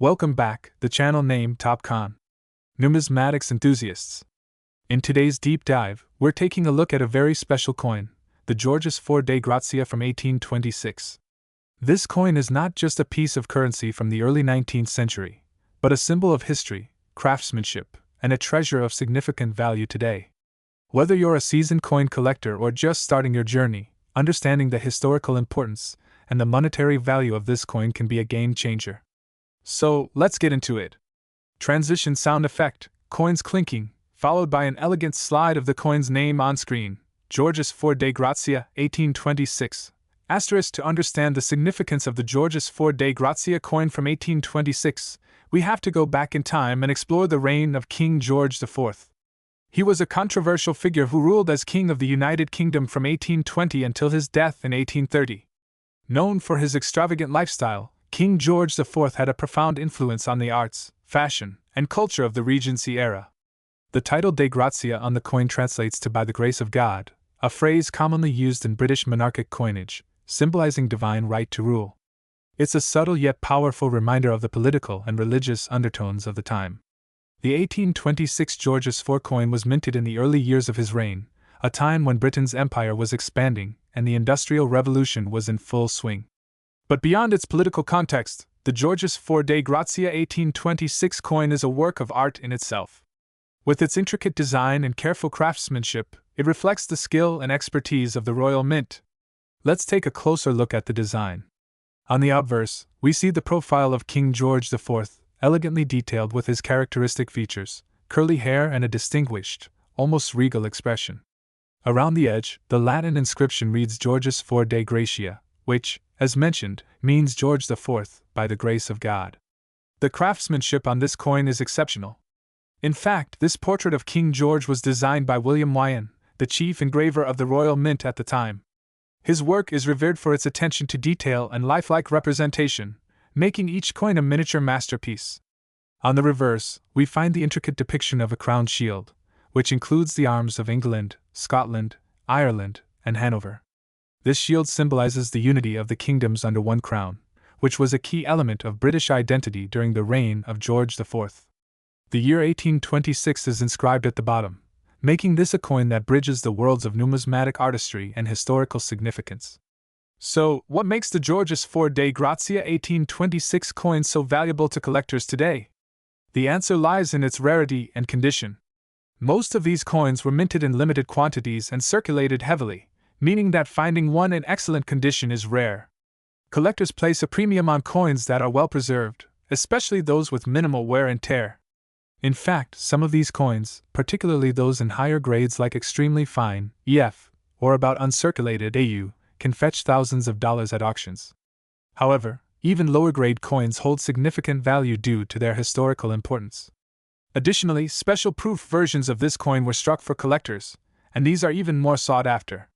Welcome back, the channel name topcoins, numismatics enthusiasts. In today's deep dive, we're taking a look at a very special coin, the Georgius 4 de Grazia from 1826. This coin is not just a piece of currency from the early 19th century, but a symbol of history, craftsmanship, and a treasure of significant value today. Whether you're a seasoned coin collector or just starting your journey, understanding the historical importance and the monetary value of this coin can be a game changer. So, let's get into it. Transition sound effect, coins clinking, followed by an elegant slide of the coin's name on screen, Georgius 4 de Grazia, 1826. Asterisk. To understand the significance of the Georgius 4 de Grazia coin from 1826, we have to go back in time and explore the reign of King George IV. He was a controversial figure who ruled as King of the United Kingdom from 1820 until his death in 1830. Known for his extravagant lifestyle, King George IV had a profound influence on the arts, fashion, and culture of the Regency era. The title de Grazia on the coin translates to "by the grace of God," a phrase commonly used in British monarchic coinage, symbolizing divine right to rule. It's a subtle yet powerful reminder of the political and religious undertones of the time. The 1826 Georgius 4 coin was minted in the early years of his reign, a time when Britain's empire was expanding and the Industrial Revolution was in full swing. But beyond its political context, the Georgius 4 de Grazia 1826 coin is a work of art in itself. With its intricate design and careful craftsmanship, it reflects the skill and expertise of the Royal Mint. Let's take a closer look at the design. On the obverse, we see the profile of King George IV, elegantly detailed with his characteristic features, curly hair and a distinguished, almost regal expression. Around the edge, the Latin inscription reads Georgius 4 de Gratia, which, as mentioned, means George IV, by the grace of God. The craftsmanship on this coin is exceptional. In fact, this portrait of King George was designed by William Wyon, the chief engraver of the Royal Mint at the time. His work is revered for its attention to detail and lifelike representation, making each coin a miniature masterpiece. On the reverse, we find the intricate depiction of a crowned shield, which includes the arms of England, Scotland, Ireland, and Hanover. This shield symbolizes the unity of the kingdoms under one crown, which was a key element of British identity during the reign of George IV. The year 1826 is inscribed at the bottom, making this a coin that bridges the worlds of numismatic artistry and historical significance. So, what makes the Georgius 4 de Grazia 1826 coin so valuable to collectors today? The answer lies in its rarity and condition. Most of these coins were minted in limited quantities and circulated heavily, meaning that finding one in excellent condition is rare. Collectors place a premium on coins that are well preserved, especially those with minimal wear and tear. In fact, some of these coins, particularly those in higher grades like extremely fine, EF, or about uncirculated AU, can fetch thousands of dollars at auctions. However, even lower grade coins hold significant value due to their historical importance. Additionally, special proof versions of this coin were struck for collectors, and these are even more sought after.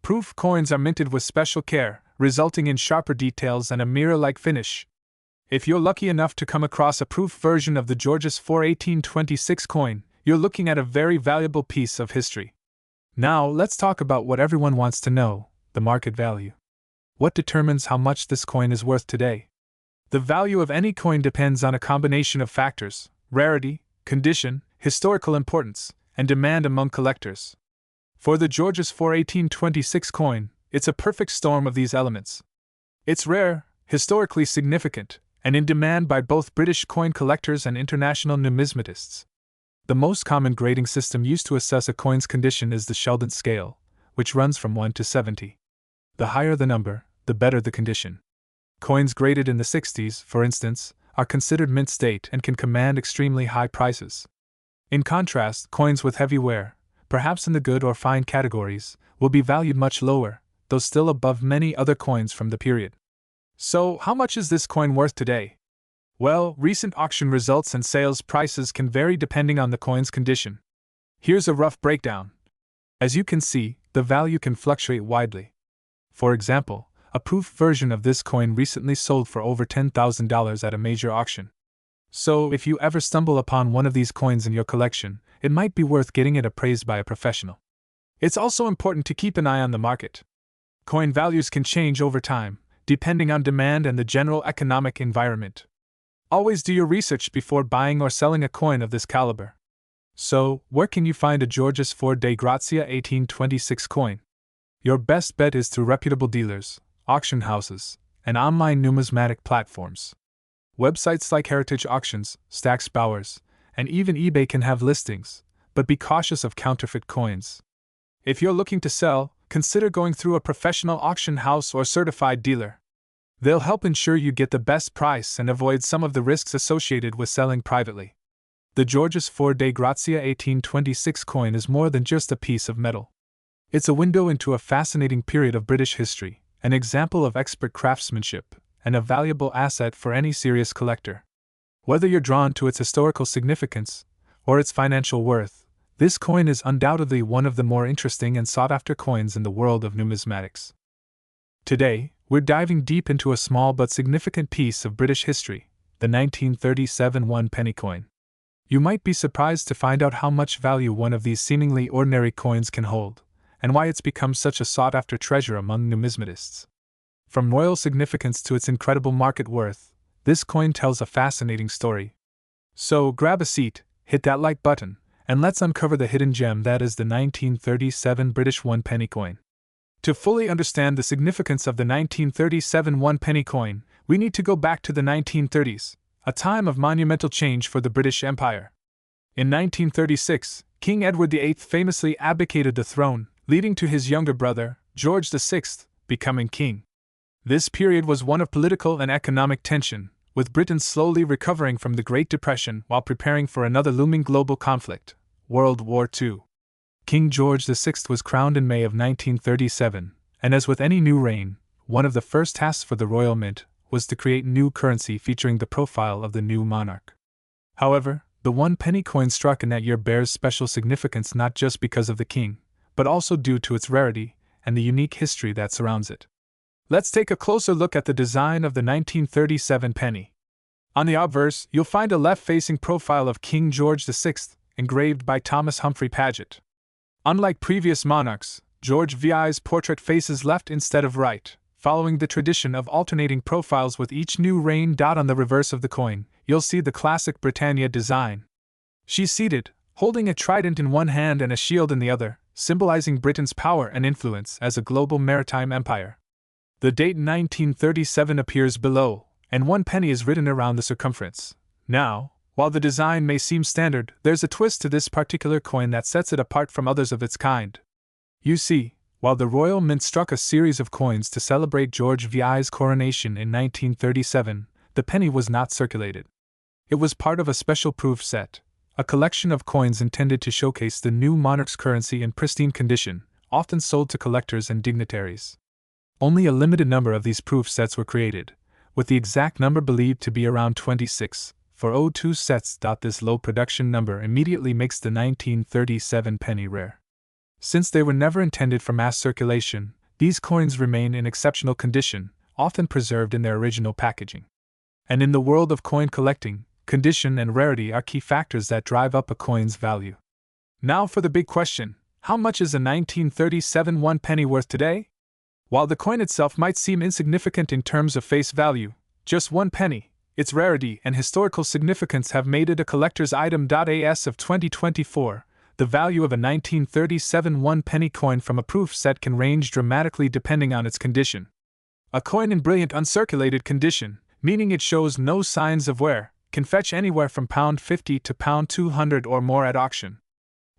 Proof coins are minted with special care, resulting in sharper details and a mirror-like finish. If you're lucky enough to come across a proof version of the Georgius 4 1826 coin, you're looking at a very valuable piece of history. Now, let's talk about what everyone wants to know: the market value. What determines how much this coin is worth today? The value of any coin depends on a combination of factors: rarity, condition, historical importance, and demand among collectors. For the Georgius 4 1826 coin, it's a perfect storm of these elements. It's rare, historically significant, and in demand by both British coin collectors and international numismatists. The most common grading system used to assess a coin's condition is the Sheldon scale, which runs from 1 to 70. The higher the number, the better the condition. Coins graded in the 60s, for instance, are considered mint state and can command extremely high prices. In contrast, coins with heavy wear, perhaps in the good or fine categories, will be valued much lower, though still above many other coins from the period. So, how much is this coin worth today? Well, recent auction results and sales prices can vary depending on the coin's condition. Here's a rough breakdown. As you can see, the value can fluctuate widely. For example, a proof version of this coin recently sold for over $10,000 at a major auction. So, if you ever stumble upon one of these coins in your collection, it might be worth getting it appraised by a professional. It's also important to keep an eye on the market. Coin values can change over time, depending on demand and the general economic environment. Always do your research before buying or selling a coin of this caliber. So, where can you find a Georgius 4 Dei Grazia 1826 coin? Your best bet is through reputable dealers, auction houses, and online numismatic platforms. Websites like Heritage Auctions, Stax Bowers, and even eBay can have listings, but be cautious of counterfeit coins. If you're looking to sell, consider going through a professional auction house or certified dealer. They'll help ensure you get the best price and avoid some of the risks associated with selling privately. The Georgius 4 Dei Grazia 1826 coin is more than just a piece of metal. It's a window into a fascinating period of British history, an example of expert craftsmanship, and a valuable asset for any serious collector. Whether you're drawn to its historical significance or its financial worth, this coin is undoubtedly one of the more interesting and sought-after coins in the world of numismatics. Today, we're diving deep into a small but significant piece of British history, the 1937 one-penny coin. You might be surprised to find out how much value one of these seemingly ordinary coins can hold, and why it's become such a sought-after treasure among numismatists. From royal significance to its incredible market worth, this coin tells a fascinating story. So grab a seat, hit that like button, and let's uncover the hidden gem that is the 1937 British one-penny coin. To fully understand the significance of the 1937 one-penny coin, we need to go back to the 1930s, a time of monumental change for the British Empire. In 1936, King Edward VIII famously abdicated the throne, leading to his younger brother, George VI, becoming king. This period was one of political and economic tension, with Britain slowly recovering from the Great Depression while preparing for another looming global conflict, World War II. King George VI was crowned in May of 1937, and as with any new reign, one of the first tasks for the Royal Mint was to create new currency featuring the profile of the new monarch. However, the one-penny coin struck in that year bears special significance not just because of the king, but also due to its rarity and the unique history that surrounds it. Let's take a closer look at the design of the 1937 penny. On the obverse, you'll find a left-facing profile of King George VI, engraved by Thomas Humphrey Paget. Unlike previous monarchs, George VI's portrait faces left instead of right, following the tradition of alternating profiles with each new reign. On the reverse of the coin, you'll see the classic Britannia design. She's seated, holding a trident in one hand and a shield in the other, symbolizing Britain's power and influence as a global maritime empire. The date 1937 appears below, and one penny is written around the circumference. Now, while the design may seem standard, there's a twist to this particular coin that sets it apart from others of its kind. You see, while the Royal Mint struck a series of coins to celebrate George VI's coronation in 1937, the penny was not circulated. It was part of a special proof set, a collection of coins intended to showcase the new monarch's currency in pristine condition, often sold to collectors and dignitaries. Only a limited number of these proof sets were created, with the exact number believed to be around 26, for 02 sets. This low production number immediately makes the 1937 penny rare. Since they were never intended for mass circulation, these coins remain in exceptional condition, often preserved in their original packaging. And in the world of coin collecting, condition and rarity are key factors that drive up a coin's value. Now for the big question: how much is a 1937 one penny worth today? While the coin itself might seem insignificant in terms of face value, just one penny, its rarity and historical significance have made it a collector's item. As of 2024, the value of a 1937 one-penny coin from a proof set can range dramatically depending on its condition. A coin in brilliant uncirculated condition, meaning it shows no signs of wear, can fetch anywhere from £50 to £200 or more at auction.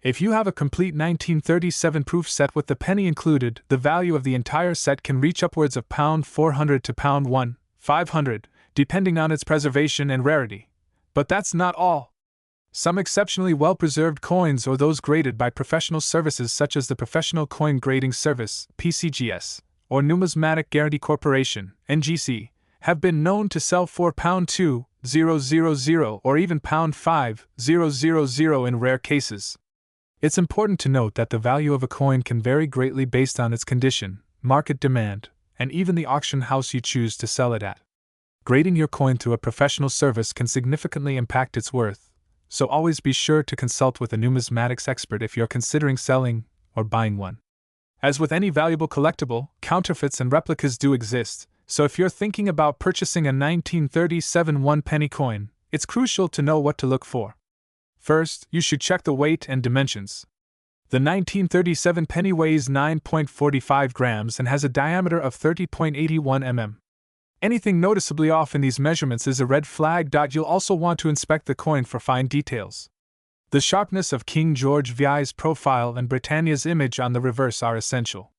If you have a complete 1937 proof set with the penny included, the value of the entire set can reach upwards of £400 to £500, depending on its preservation and rarity. But that's not all. Some exceptionally well-preserved coins, or those graded by professional services such as the Professional Coin Grading Service (PCGS) or Numismatic Guarantee Corporation (NGC), have been known to sell for £2,000 or even £5,000 in rare cases. It's important to note that the value of a coin can vary greatly based on its condition, market demand, and even the auction house you choose to sell it at. Grading your coin through a professional service can significantly impact its worth, so always be sure to consult with a numismatics expert if you're considering selling or buying one. As with any valuable collectible, counterfeits and replicas do exist, so if you're thinking about purchasing a 1937 1-penny coin, it's crucial to know what to look for. First, you should check the weight and dimensions. The 1937 penny weighs 9.45 grams and has a diameter of 30.81 mm. Anything noticeably off in these measurements is a red flag. You'll also want to inspect the coin for fine details. The sharpness of King George VI's profile and Britannia's image on the reverse are essential.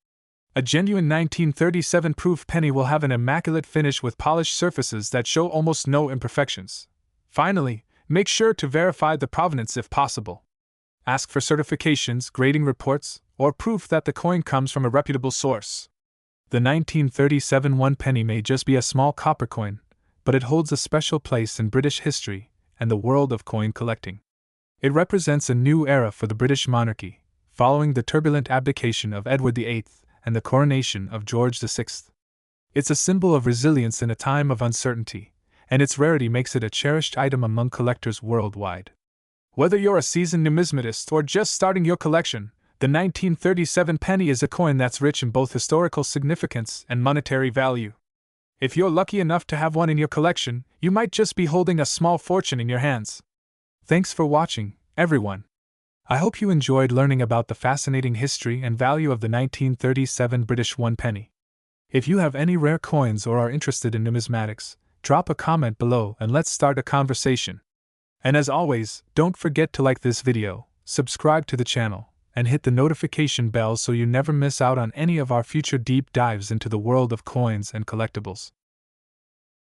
A genuine 1937 proof penny will have an immaculate finish with polished surfaces that show almost no imperfections. Finally, make sure to verify the provenance if possible. Ask for certifications, grading reports, or proof that the coin comes from a reputable source. The 1937 1-penny may just be a small copper coin, but it holds a special place in British history and the world of coin collecting. It represents a new era for the British monarchy, following the turbulent abdication of Edward VIII and the coronation of George VI. It's a symbol of resilience in a time of uncertainty, and its rarity makes it a cherished item among collectors worldwide. Whether you're a seasoned numismatist or just starting your collection, the 1937 penny is a coin that's rich in both historical significance and monetary value. If you're lucky enough to have one in your collection, you might just be holding a small fortune in your hands. Thanks for watching, everyone. I hope you enjoyed learning about the fascinating history and value of the 1937 British 1-penny. If you have any rare coins or are interested in numismatics, drop a comment below and let's start a conversation. And as always, don't forget to like this video, subscribe to the channel, and hit the notification bell so you never miss out on any of our future deep dives into the world of coins and collectibles.